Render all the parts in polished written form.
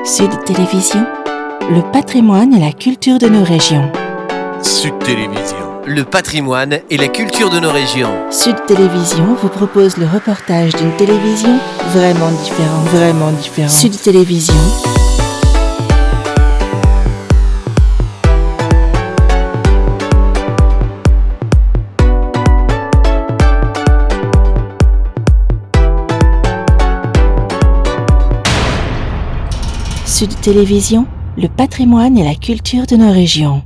Sud Télévision, le patrimoine et la culture de nos régions. Sud Télévision, le patrimoine et la culture de nos régions. Sud Télévision vous propose le reportage d'une télévision vraiment différente. Sud Télévision. Sud Télévision, le patrimoine et la culture de nos régions.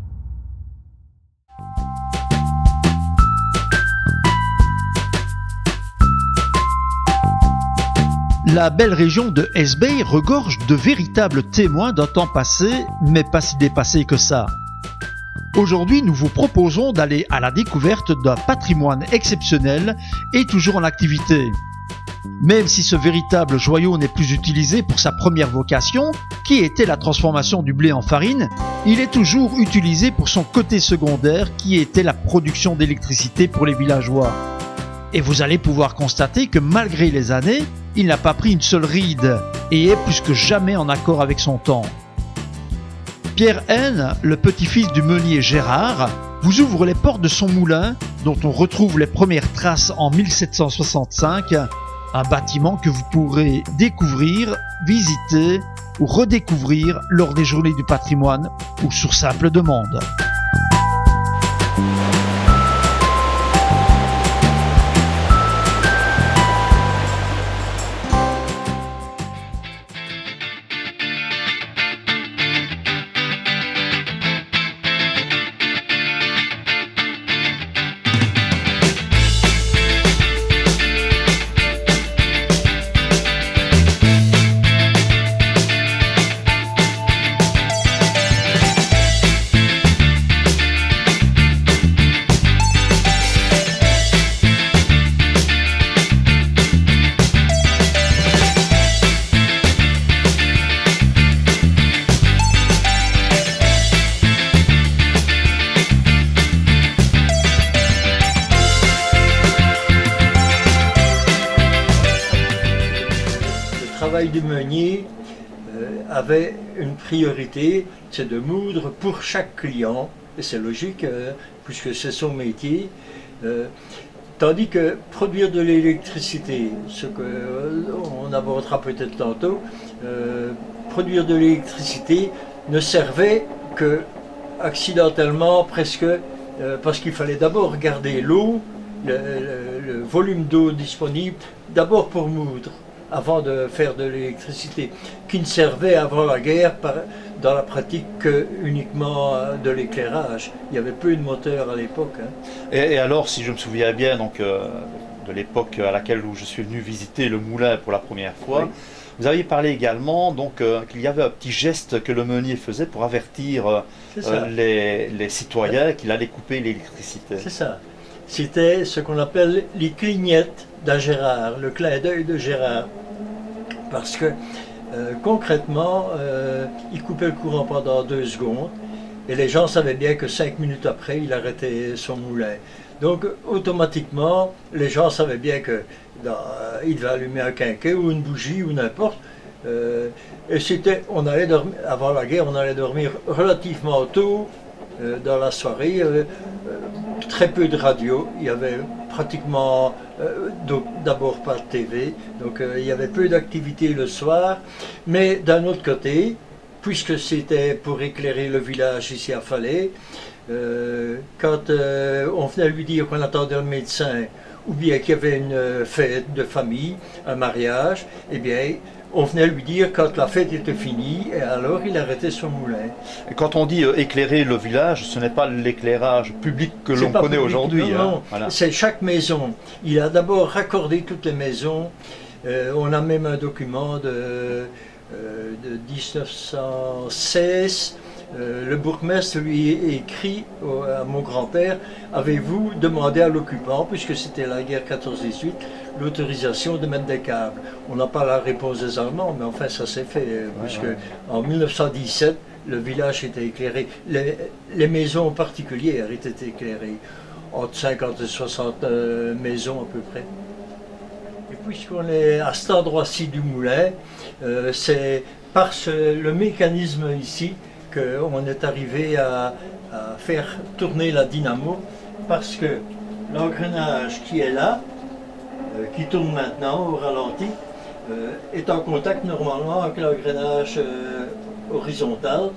La belle région de Hesbaye regorge de véritables témoins d'un temps passé, mais pas si dépassé que ça. Aujourd'hui, nous vous proposons d'aller à la découverte d'un patrimoine exceptionnel et toujours en activité. Même si ce véritable joyau n'est plus utilisé pour sa première vocation, qui était la transformation du blé en farine, il est toujours utilisé pour son côté secondaire, qui était la production d'électricité pour les villageois. Et vous allez pouvoir constater que malgré les années, il n'a pas pris une seule ride et est plus que jamais en accord avec son temps. Pierre Haine, le petit-fils du meunier Gérard, vous ouvre les portes de son moulin, dont on retrouve les premières traces en 1765, un bâtiment que vous pourrez découvrir, visiter ou redécouvrir lors des Journées du patrimoine ou sur simple demande. Le travail du meunier avait une priorité, c'est de moudre pour chaque client, et c'est logique puisque c'est son métier, tandis que produire de l'électricité, ce qu'on abordera peut-être tantôt, produire de l'électricité ne servait que accidentellement presque, parce qu'il fallait d'abord garder l'eau, le volume d'eau disponible, d'abord pour moudre, avant de faire de l'électricité, qui ne servait avant la guerre dans la pratique que uniquement de l'éclairage. Il y avait peu de moteurs à l'époque. Et alors, si je me souviens bien, donc, de l'époque à laquelle où je suis venu visiter le moulin pour la première fois, oui. Vous aviez parlé également donc, qu'il y avait un petit geste que le meunier faisait pour avertir les citoyens qu'il allait couper l'électricité. C'est ça. C'était ce qu'on appelle les clignettes d'un Gérard, le clin d'œil de Gérard. Parce que concrètement, il coupait le courant pendant 2 secondes et les gens savaient bien que 5 minutes après, il arrêtait son moulin. Donc automatiquement, les gens savaient bien qu'il devait allumer un quinquet ou une bougie ou n'importe. Et on allait dormir, avant la guerre, on allait dormir relativement tôt. Dans la soirée, très peu de radio, il y avait pratiquement, d'abord pas de TV, donc il y avait peu d'activité le soir, mais d'un autre côté, puisque c'était pour éclairer le village ici à Fallais, quand on venait lui dire qu'on attendait le médecin, ou bien qu'il y avait une fête de famille, un mariage, eh bien, on venait lui dire quand la fête était finie, et alors il arrêtait son moulin. Et quand on dit éclairer le village, ce n'est pas l'éclairage public que l'on connaît aujourd'hui. Non, voilà. C'est chaque maison. Il a d'abord raccordé toutes les maisons. On a même un document de 1916. Le bourgmestre lui écrit à mon grand-père: avez-vous demandé à l'occupant, puisque c'était la guerre 14-18, l'autorisation de mettre des câbles? On n'a pas la réponse des Allemands, mais enfin ça s'est fait, puisque en 1917, le village était éclairé. Les maisons particulières étaient éclairées, entre 50 et 60 maisons à peu près. Et puisqu'on est à cet endroit-ci du moulin, c'est par le mécanisme ici qu'on est arrivé à faire tourner la dynamo, parce que l'engrenage qui est là, qui tourne maintenant au ralenti, est en contact normalement avec l'engrenage horizontal.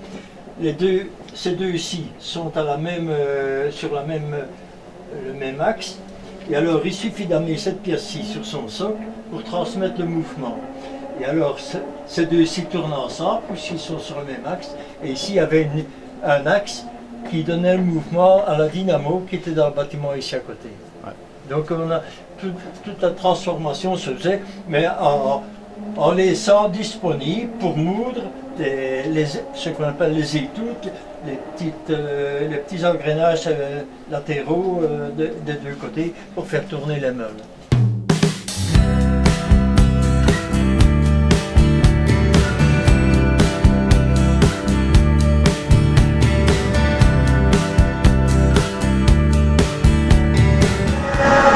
Ces deux-ci sont à sur le même axe, et alors il suffit d'amener cette pièce-ci sur son socle pour transmettre le mouvement. Et alors ces deux-ci tournent ensemble puisqu'ils sont sur le même axe, et ici il y avait un axe qui donnait le mouvement à la dynamo qui était dans le bâtiment ici à côté. Ouais. Donc on a toute la transformation se faisait, mais en laissant disponible pour moudre ce qu'on appelle les étoutes, les petits engrenages latéraux des deux côtés pour faire tourner les meules.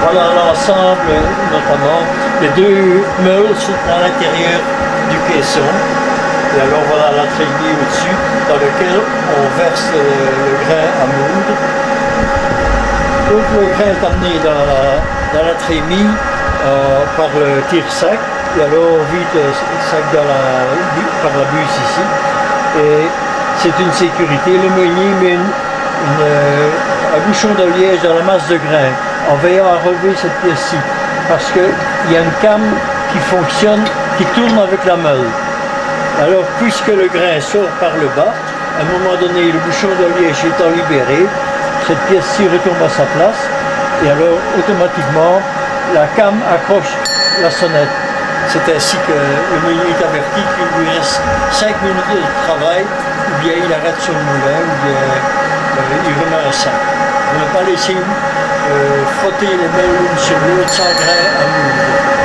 Voilà l'ensemble, notamment les deux meules sont à l'intérieur du caisson. Et alors voilà la trémie au-dessus dans lequel on verse le grain à moudre. Donc le grain est amené dans la trémie par le tire-sac. Et alors on vide le sac par la buse ici. Et c'est une sécurité. Le meunier met un bouchon de liège dans la masse de grain en veillant à relever cette pièce-ci. Parce qu'il y a une came qui fonctionne, qui tourne avec la meule. Alors, puisque le grain sort par le bas, à un moment donné, le bouchon de liège étant libéré, cette pièce-ci retombe à sa place, et alors, automatiquement, la came accroche la sonnette. C'est ainsi que le meunier est averti qu'il lui reste 5 minutes de travail, ou bien il arrête sur le moulin, ou bien il remet un sac. On ne va pas laisser frotter les mains l'une sur l'autre sans grain à moudre.